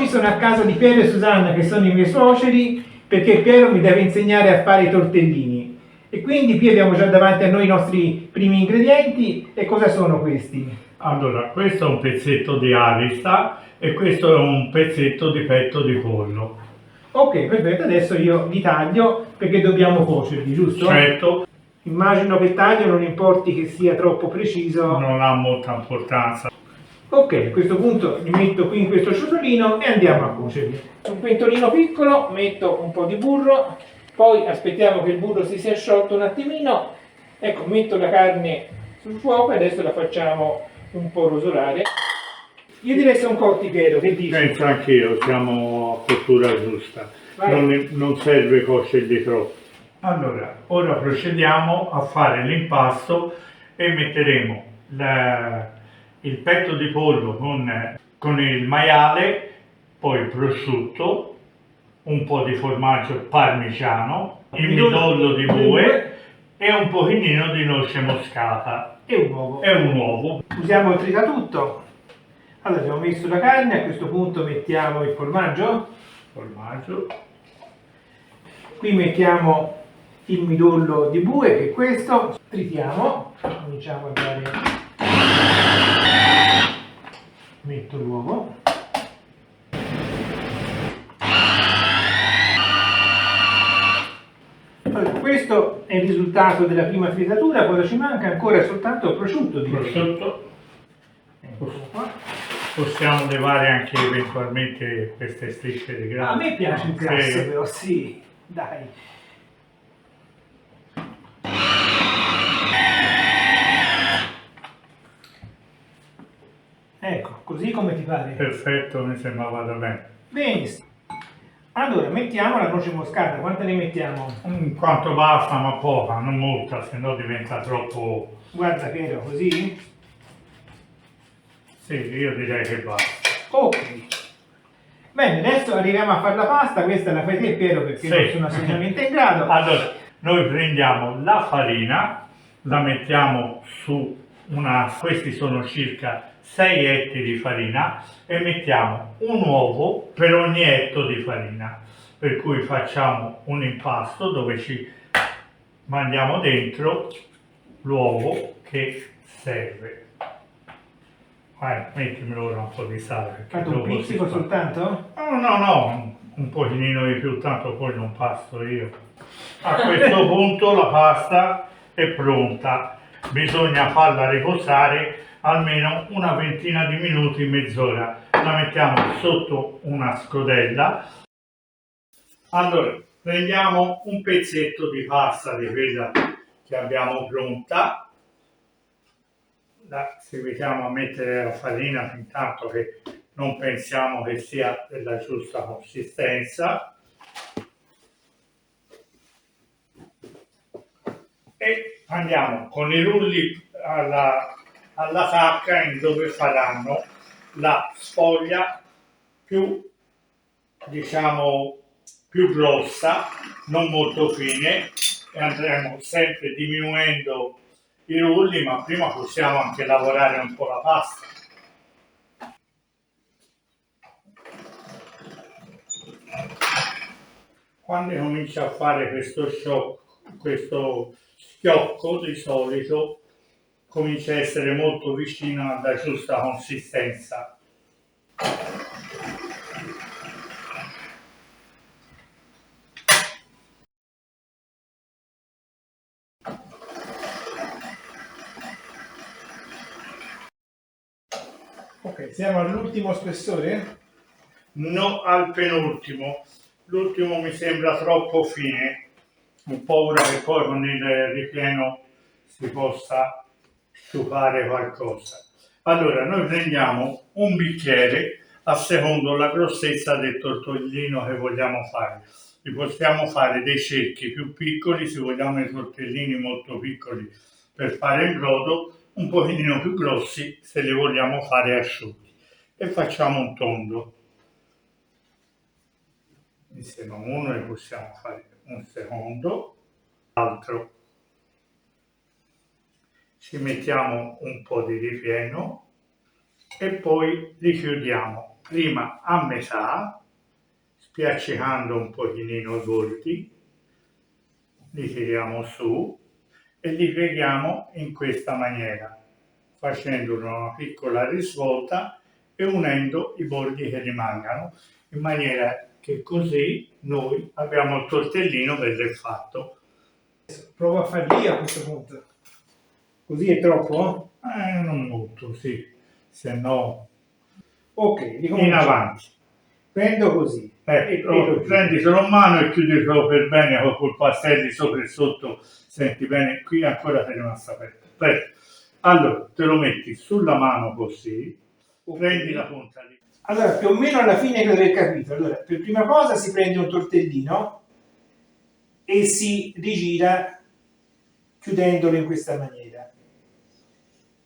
sono a casa di Piero e Susanna, che sono i miei suoceri, perché Piero mi deve insegnare a fare i tortellini. E quindi qui abbiamo già davanti a noi i nostri primi ingredienti. E cosa sono questi? Allora, questo è un pezzetto di arista e questo è un pezzetto di petto di pollo. Ok, perfetto, adesso io li taglio perché dobbiamo cuocerli, giusto? Certo, Immagino che il taglio non importi che sia troppo preciso. non ha molta importanza. Ok, a questo punto li metto qui in questo ciotolino e andiamo a cuocerli. Su un pentolino piccolo metto un po' di burro, poi aspettiamo che il burro si sia sciolto un attimino. Ecco, metto la carne sul fuoco e adesso la facciamo un po' rosolare. Io direi che sono cotti, Piero, che dici? Penso anch'io, siamo a cottura giusta. Vai. Non serve cuocerli troppo. Allora, ora procediamo a fare l'impasto e metteremo il petto di pollo con il maiale, poi il prosciutto, un po' di formaggio parmigiano, il midollo di bue e un pochino di noce moscata E un uovo. e un uovo. Usiamo il tritatutto. Allora, abbiamo messo la carne, a questo punto mettiamo il formaggio. Formaggio. Qui mettiamo il midollo di bue, che è questo. Tritiamo. Cominciamo a dare... Metto l'uovo. Allora, questo è il risultato della prima tritatura, cosa ci manca ancora? Soltanto il prosciutto. Prosciutto. Eccolo qua. Possiamo levare anche eventualmente queste strisce di grasso. A me piace il grasso, però, sì, dai. Ecco, così come ti pare? Perfetto, mi sembra vada bene. Benissimo. Allora, mettiamo la noce moscata, quante ne mettiamo? Quanto basta, ma poca, non molta, se no diventa troppo... Guarda Piero, così? Sì, io direi che basta. Ok. Bene, adesso arriviamo a fare la pasta, questa la fai te Piero perché Sì. non sono assolutamente in grado. Allora, noi prendiamo la farina, la mettiamo su questi sono circa 6 etti di farina e mettiamo un uovo per ogni etto di farina, per cui facciamo un impasto dove ci mandiamo dentro l'uovo che serve. Vai, mettimelo ora un po' di sale. Fatto un pizzico soltanto? No, un pochino di più, tanto poi non pasto io. A questo punto la pasta è pronta, bisogna farla riposare almeno una ventina di minuti, mezz'ora. La mettiamo sotto una scodella. Allora, prendiamo un pezzetto di pasta di quella che abbiamo pronta. La seguitiamo a mettere la farina fin tanto che non pensiamo che sia della giusta consistenza e andiamo con i rulli alla sacca in dove faranno la sfoglia più, diciamo, più grossa, non molto fine, e andremo sempre diminuendo i rulli, ma prima possiamo anche lavorare un po' la pasta. Quando comincia a fare questo schiocco, di solito comincia a essere molto vicino alla giusta consistenza. Ok, siamo all'ultimo spessore? No, al penultimo. L'ultimo mi sembra troppo fine. Ho paura che poi con il ripieno si possa sciupare qualcosa. Allora, noi prendiamo un bicchiere a secondo la grossezza del tortellino che vogliamo fare. Li possiamo fare dei cerchi più piccoli, se vogliamo i tortellini molto piccoli per fare il brodo, un pochino più grossi se li vogliamo fare asciutti. E facciamo un tondo. Insieme a uno ne possiamo fare un secondo, l'altro. Ci mettiamo un po' di ripieno e poi li chiudiamo. prima a metà, spiaccicando un pochino i bordi, li tiriamo su e li pieghiamo in questa maniera, facendo una piccola risvolta e unendo i bordi che rimangano, in maniera che così noi abbiamo il tortellino bello fatto. Provo a farli io a questo punto. Così è troppo? Non molto, sì, se no Ok, in avanti. Prendo così. Prenditelo in mano e chiuditelo per bene col pastelli sopra e sotto, senti bene, qui ancora sei rimasto aperto. Allora, te lo metti sulla mano così, prendi la punta lì. Allora, più o meno alla fine che aver capito. Allora, per prima cosa si prende un tortellino e si rigira chiudendolo in questa maniera.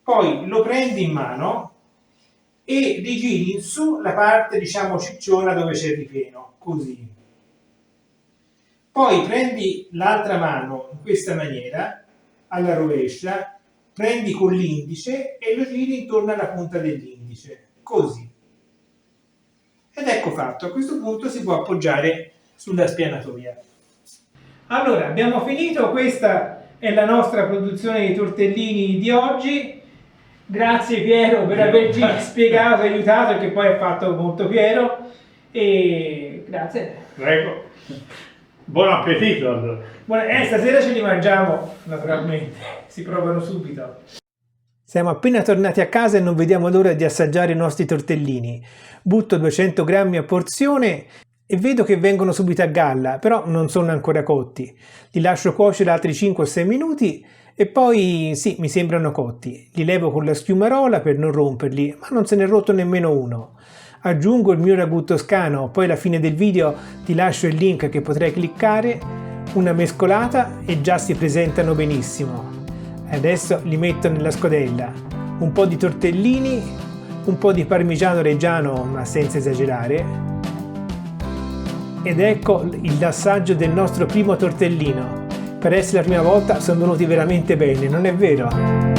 Poi lo prendi in mano e rigiri in su la parte, diciamo, cicciona dove c'è il ripieno, così. Poi prendi l'altra mano in questa maniera, alla rovescia, prendi con l'indice e lo giri intorno alla punta dell'indice, così. Ed ecco fatto, a questo punto si può appoggiare sulla spianatoia. Allora, abbiamo finito, questa è la nostra produzione di tortellini di oggi. Grazie Piero per averci spiegato, aiutato, che poi ha fatto molto Piero. E grazie. Prego. Buon appetito allora. Stasera ce li mangiamo, naturalmente, si provano subito. Siamo appena tornati a casa e non vediamo l'ora di assaggiare i nostri tortellini. Butto 200 grammi a porzione e vedo che vengono subito a galla, però non sono ancora cotti. Li lascio cuocere altri 5 o 6 minuti e poi sì, mi sembrano cotti. Li levo con la schiumarola per non romperli, ma non se ne è rotto nemmeno uno. Aggiungo il mio ragù toscano, poi alla fine del video ti lascio il link che potrai cliccare, una mescolata e già si presentano benissimo. Adesso li metto nella scodella, un po' di tortellini, un po' di parmigiano reggiano ma senza esagerare, ed ecco l'assaggio del nostro primo tortellino. Per essere la prima volta sono venuti veramente bene, non è vero?